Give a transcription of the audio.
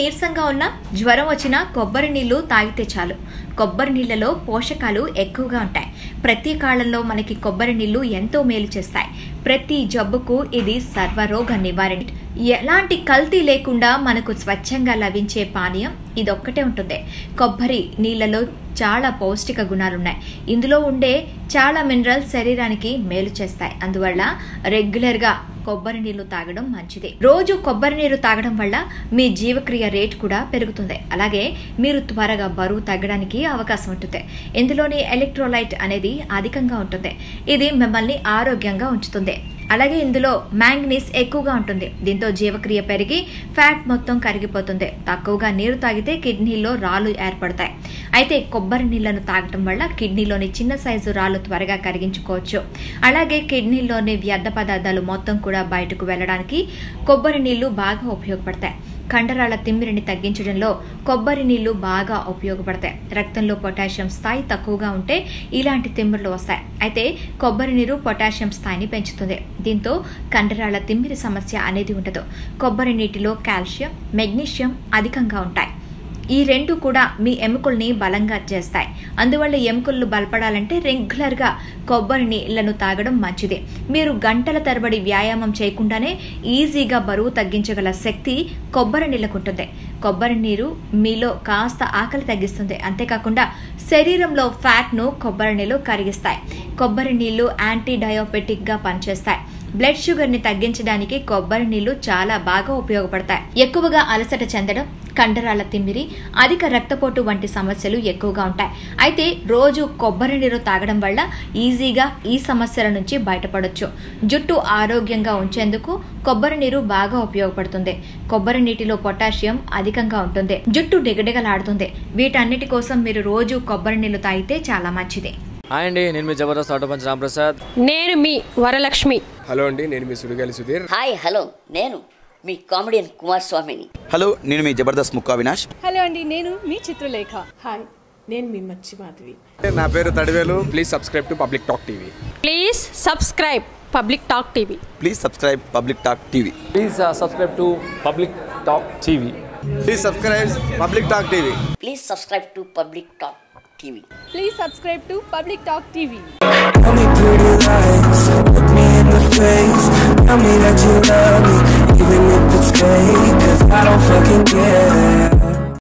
నీరసంగా ఉన్నా జ్వరం వచ్చినా కొబ్బరి నీళ్లు తాగితే చాలు. కొబ్బరి నీళ్లలో పోషకాలు ఎక్కువగా ఉంటాయి. ప్రతి కాలంలో మనకి కొబ్బరి నీళ్లు ఎంతో మేలు చేస్తాయి. ప్రతి జబ్బుకు ఇది సర్వరోగ నివారణ. ఎలాంటి కల్తీ లేకుండా మనకు స్వచ్ఛంగా లభించే పానీయం ఇదొక్కటే ఉంటుంది. కొబ్బరి నీళ్లలో చాలా పౌష్టిక గుణాలున్నాయి. ఇందులో ఉండే చాలా మినరల్స్ శరీరానికి మేలు చేస్తాయి. అందువల్ల రెగ్యులర్గా కొబ్బరి నీళ్లు తాగడం మంచిది. రోజు కొబ్బరి నీరు తాగడం వల్ల మీ జీవక్రియ రేట్ కూడా పెరుగుతుంది. అలాగే మీరు త్వరగా బరువు తగ్గడానికి అవకాశం ఉంటుంది. ఇందులోని ఎలక్ట్రోలైట్ అనేది అధికంగా ఉంటుంది. ఇది మిమ్మల్ని ఆరోగ్యంగా ఉంచుతుంది. అలాగే ఇందులో మ్యాంగనీస్ ఎక్కువగా ఉంటుంది. దీంతో జీవక్రియ పెరిగి ఫ్యాట్ మొత్తం కరిగిపోతుంది. తక్కువగా నీరు తాగితే కిడ్నీలో రాళ్లు ఏర్పడతాయి. అయితే కొబ్బరి నీళ్లను తాగటం వల్ల కిడ్నీలోని చిన్న సైజు రాళ్లు త్వరగా కరిగించుకోవచ్చు. అలాగే కిడ్నీలోని వ్యర్థ పదార్థాలు మొత్తం కూడా బయటకు వెళ్లడానికి కొబ్బరి నీళ్లు బాగా ఉపయోగపడతాయి. కండరాల తిమ్మిరిని తగ్గించడంలో కొబ్బరి నీళ్లు బాగా ఉపయోగపడతాయి. రక్తంలో పొటాషియం స్థాయి తక్కువగా ఉంటే ఇలాంటి తిమ్మిర్లు వస్తాయి. అయితే కొబ్బరి నీరు పొటాషియం స్థాయిని పెంచుతుంది. దీంతో కండరాల తిమ్మిరి సమస్య అనేది ఉండదు. కొబ్బరి నీటిలో కాల్షియం, మెగ్నీషియం అధికంగా ఉంటాయి. ఈ రెండు కూడా మీ ఎముకల్ని బలంగా చేస్తాయి. అందువల్ల ఎముకలు బలపడాలంటే రెగ్యులర్గా కొబ్బరి నీళ్లను తాగడం మంచిది. మీరు గంటల తరబడి వ్యాయామం చేయకుండానే ఈజీగా బరువు తగ్గించగల శక్తి కొబ్బరి నీళ్లకు ఉంటుంది. కొబ్బరి నీరు మీలో కాస్త ఆకలి తగ్గిస్తుంది. అంతేకాకుండా శరీరంలో ఫ్యాట్ను కొబ్బరి నీళ్లు కరిగిస్తాయి. కొబ్బరి నీళ్లు యాంటీ డయాబెటిక్ గా పనిచేస్తాయి. బ్లడ్ షుగర్ ని తగ్గించడానికి కొబ్బరి నీళ్లు చాలా బాగా ఉపయోగపడతాయి. ఎక్కువగా అలసట చెందడం, కండరాల తిమ్మిరి, అధిక రక్తపోటు వంటి సమస్యలు ఎక్కువగా ఉంటాయి. అయితే రోజు కొబ్బరి నీరు తాగడం వల్ల ఈజీగా ఈ సమస్యల నుంచి బయటపడొచ్చు. జుట్టు ఆరోగ్యంగా ఉంచేందుకు కొబ్బరి నీరు బాగా ఉపయోగపడుతుంది. కొబ్బరి నీటిలో పొటాషియం అధికంగా ఉంటుంది. జుట్టు డిగడిగలాడుతుంది. వీటన్నిటి కోసం మీరు రోజు కొబ్బరి నీళ్లు తాగితే చాలా మంచిది. హాయ్ అండి, నేను మీ జబర్దస్త్ ఆటో పంచ్ రాంప్రసాద్. నేను మీ వరలక్ష్మి. హలో అండి, నేను మీ సుడిగాలి సుధీర్. హాయ్ హలో, నేను మీ కామెడియన్ కుమార్ స్వామిని. హలో, నేను మీ జబర్దస్త్ ముక్కా వినాష్. హలో అండి, నేను మీ చిత్రలేఖ. హాయ్, నేను మీ మచ్చి మాధవి. నా పేరు Thadivelu. Please subscribe to public talk TV. Please subscribe public talk TV. Please subscribe public talk TV. Please subscribe to public talk TV. Please subscribe public talk TV. Please subscribe to public talk TV. Please subscribe to public talk TV. Tell me pretty lies, look me in the face. Tell me that you love me, even if it's fake, 'cause I don't fucking care.